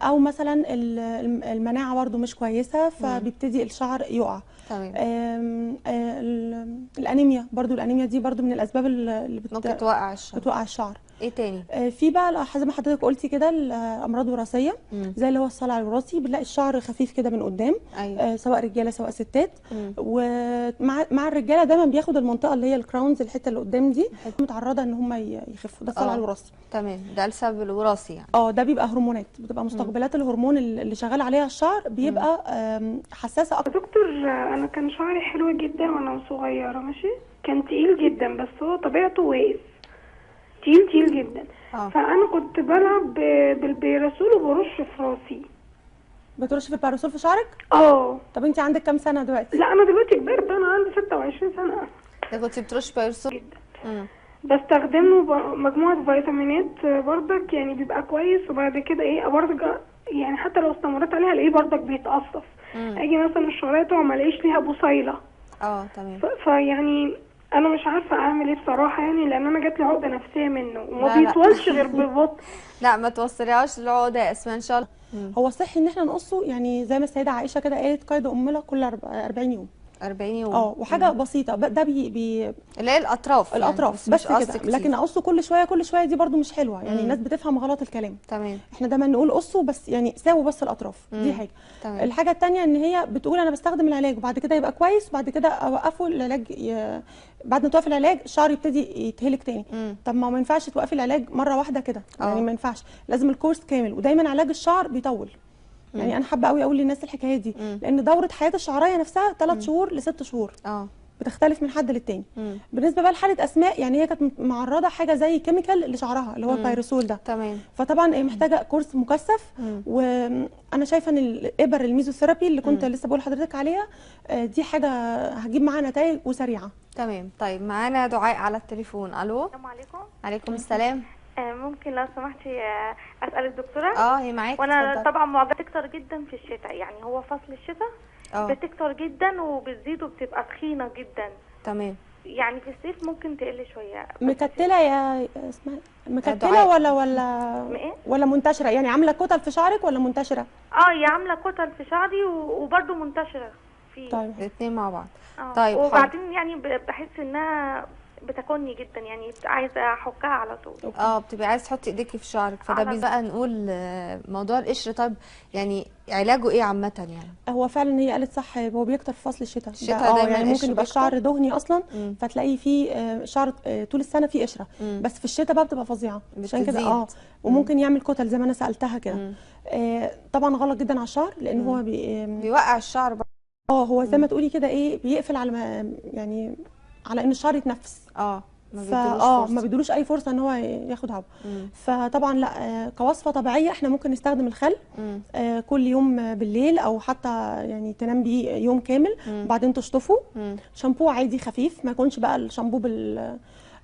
او مثلا المناعه برده مش كويسه فبيبتدي الشعر يقع. تمام. الانيميا برده، الانيميا دي برده من الاسباب اللي ممكن توقع الشعر. بتوقع الشعر. ايه تاني؟ في بقى زي ما حضرتك قلتي كده الامراض الوراثيه، زي اللي هو الصلع الوراثي، بنلاقي الشعر خفيف كده من قدام. أيوة. سواء رجاله سواء ستات. ومع الرجاله دايما بياخد المنطقه اللي هي الكراونز، الحته اللي قدام دي متعرضه ان هم يخفوا، ده الصلع الوراثي. تمام، ده السبب الوراثي يعني. ده بيبقى هرمونات، بتبقى مستقبلات الهرمون اللي شغال عليها الشعر بيبقى حساسه اكتر. دكتور، انا كان شعري حلو جدا وانا صغيره، ماشي، كان تقيل جدا بس هو طبيعته واقف، تقيل جدا. فانا كنت بلعب بالبيراسول وبرش في راسي. بترش في الباراسول في شعرك؟ طب انت عندك كام سنه دلوقتي؟ لا انا دلوقتي كبرت، انا عندي 26 سنه. ده كنت بترش بيرسول جدا. بستخدم له مجموعه فيتامينات برضك، يعني بيبقى كويس. وبعد كده ايه برضك، يعني حتى لو استمريت عليها الاقيه برضك بيتقصف. اجي مثلا الشعريه تقع ما الاقيش ليها بصيله. تمام. فيعني انا مش عارفه اعمل ايه بصراحه، يعني لان انا جات لي عقده نفسيه منه وما بيطولش غير ببطء. لا ما توصليهاش للعقده يا اسماء ان شاء الله. هو صحي ان احنا نقصه، يعني زي ما السيده عائشه كده قالت قيد امنا كل 40 يوم. 40 يوم. وحاجه بسيطه ده اللي هي الاطراف يعني بس كده. لكن اقصه كل شويه دي برده مش حلوه، يعني الناس بتفهم غلط الكلام. تمام. احنا دايما نقول قصه بس، يعني ساووا بس الاطراف. دي حاجه. تمام. الحاجه الثانيه ان هي بتقول انا بستخدم العلاج وبعد كده يبقى كويس وبعد كده اوقفه العلاج. بعد ما توقف العلاج الشعر يبتدي يتهلك تاني. طب ما ينفعش توقفي العلاج مره واحده كده، يعني ما ينفعش، لازم الكورس كامل. ودايما علاج الشعر بيطول. يعني انا حابه قوي اقول للناس الحكايه دي، لان دوره حياه الشعريه نفسها 3 شهور ل 6 شهور. بتختلف من حد للتاني. بالنسبه بقى لحاله اسماء، يعني هي كانت معرضه حاجه زي كيميكال لشعرها اللي هو البيروسول ده. تمام. فطبعا هي محتاجه كورس مكثف. وانا شايفه ان الابر الميزوثيرابي اللي كنت لسه بقول لحضرتك عليها دي حاجه هتجيب معاها نتائج وسريعه. تمام. طيب معانا دعاء على التليفون. الو. السلام عليكم. عليكم السلام. ممكن لو سمحتي اسال الدكتوره؟ هي معاكي. وانا طبعا معجبه بتكتر جدا في الشتاء، يعني هو فصل الشتاء بتكتر جدا وبتزيد وبتبقى تخينه جدا. تمام. يعني في الصيف ممكن تقل شويه. مكتله يا اسمها مكتله ولا منتشره؟ يعني عامله كتل في شعرك ولا منتشره؟ هي عامله كتل في شعري وبرده منتشره في. طيب الاثنين مع بعض. طيب وبعدين يعني بحس انها بتاكلني جدا، يعني عايزه احكها على طول. بتبقي عايزه تحطي ايديكي في شعرك. فده بقى نقول موضوع القشر. طيب يعني علاجه ايه عامه يعني؟ هو فعلا هي قالت صح، هو بيكتر في فصل الشتاء. دايما يعني ممكن يبقى الشعر دهني اصلا فتلاقيه فيه شعر طول السنه فيه قشره، بس في الشتاء بقى بتبقى فظيعه عشان كده. وممكن يعمل كتل زي ما انا سالتها كده. طبعا غلط جدا على الشعر، لان هو بيوقع الشعر بقى. هو زي ما تقولي كده بيقفل على يعني على ان الشعر يتنفس. ما بيدولوش اي فرصه ان هو ياخد هواء. فطبعا لا، كوصفه طبيعيه احنا ممكن نستخدم الخل كل يوم بالليل، او حتى يعني تنام بيه يوم كامل وبعدين تشطفه. شامبو عادي خفيف، ما يكونش بقى الشامبو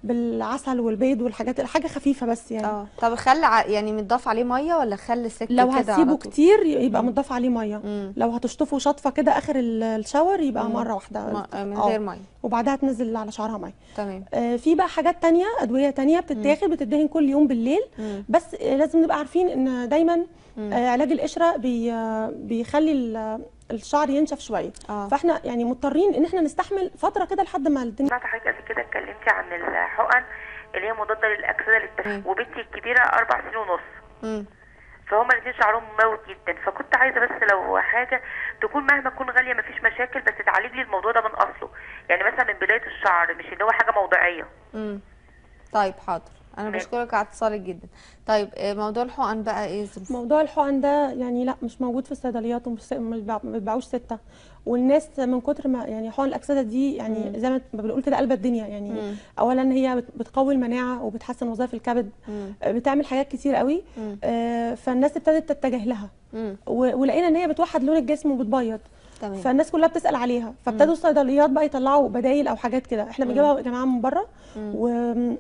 بالعسل والبيض والحاجات، حاجه خفيفه بس يعني. طب الخل يعني متضاف عليه ميه ولا خل سك كده؟ لو هتسيبه كتير يبقى متضاف عليه ميه. لو هتشطفه شطفه كده اخر الشاور يبقى مره واحده من غير ميه، وبعدها تنزل على شعرها ميه. تمام. في بقى حاجات تانية، ادويه تانية بتدهن كل يوم بالليل. بس لازم نبقى عارفين ان دايما علاج القشره بيخلي الشعر ينشف شويه. فاحنا يعني مضطرين ان احنا نستحمل فتره كده لحد ما الدنيا. سمعت حضرتك قبل كده اتكلمتي عن الحقن اللي هي مضاده للاكسده للتشويه، وبنتي الكبيره 4 سنين ونص. فهم الاثنين شعرهم مموت جدا، فكنت عايزه بس لو حاجه تكون مهما تكون غاليه مفيش مشاكل، بس تعالج لي الموضوع ده من اصله، يعني مثلا من بدايه الشعر، مش اللي هو حاجه موضعيه. طيد حاضر، انا بشكرك على اتصالك جدا. طيب موضوع الحقن بقى ايه ظروفه؟ موضوع الحقن ده يعني لا، مش موجود في الصيدليات وما بيتباعوش 6. والناس من كتر ما يعني حقن الاكسده دي يعني زي ما بنقول كده قلب الدنيا يعني. اولا هي بتقوي المناعه وبتحسن وظائف الكبد، بتعمل حاجات كتير قوي. فالناس ابتدت تتجه لها، ولقينا ان هي بتوحد لون الجسم وبتبيض. تمام. فالناس كلها بتسال عليها، فابتدوا الصيدليات بقى يطلعوا بدايل او حاجات كده. احنا بنجيبها يا جماعه من بره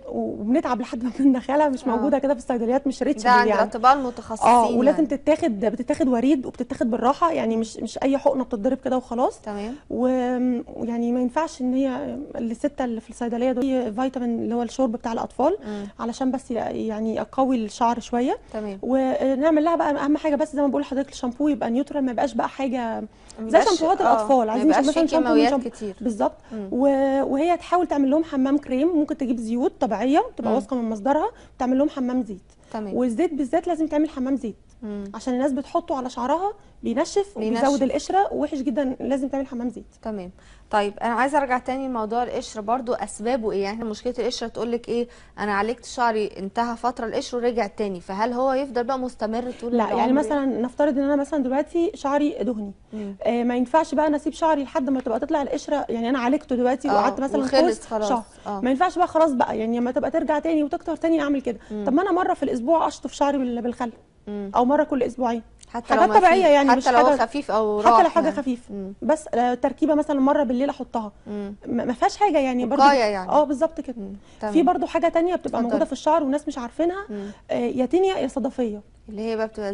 وبنتعب لحد ما بندخلها، مش موجوده كده في الصيدليات، مش ريتشبل ده عند يعني. الاطباء المتخصصين ولازم يعني. بتتاخد وريد وبتتاخد بالراحه، يعني مش اي حقنه بتتضرب كده وخلاص. تمام. ويعني ما ينفعش ان هي السته اللي في الصيدليه دول فيتامين اللي هو الشرب بتاع الاطفال، علشان بس يعني يقوي الشعر شويه. تمام. ونعمل لها بقى اهم حاجه، بس زي ما بقول لحضرتك الشامبو يبقى نيوترال، ما يبقاش بقى حاجه زي شامبوهات الاطفال. عايزين مثلا شامبو كتير بالظبط. وهي تحاول تعمل لهم حمام كريم، ممكن تجيب زيوت طبيعيه تبقى واثقه من مصدرها، تعمل لهم حمام زيت. تمام. والزيت بالذات لازم تعمل حمام زيت، عشان الناس بتحطه على شعرها بينشف وبيزود القشره، ووحش جدا، لازم تعمل حمام زيت. تمام. طيب انا عايزه ارجع تاني لموضوع القشره برضو، اسبابه ايه؟ يعني مشكله القشره تقول لك ايه، انا عالجت شعري انتهى فتره القشر ورجع تاني، فهل هو يفضل بقى مستمر طول العمر؟ لا، يعني مثلا نفترض ان انا مثلا دلوقتي شعري دهني، ما ينفعش بقى انا اسيب شعري لحد ما تبقى تطلع القشره. يعني انا عالجته دلوقتي وقعدت مثلا شهر، ما ينفعش بقى خلاص بقى، يعني لما تبقى ترجع تاني وتكتر تاني اعمل كده. طب ما انا مره في الاسبوع اشطف شعري بالخل، او مره كل اسبوعين، حتى حاجات طبيعيه يعني، حتى مش لو حاجه خفيف او حتى لو حاجه يعني. خفيف. بس تركيبه مثلا مره بالليل احطها، ما فيهاش حاجه يعني برضو يعني. بالظبط كده. في برضو حاجه تانية بتبقى موجوده في الشعر والناس مش عارفينها، يا تينيا يا صدفيه، اللي هي بقى بتبقى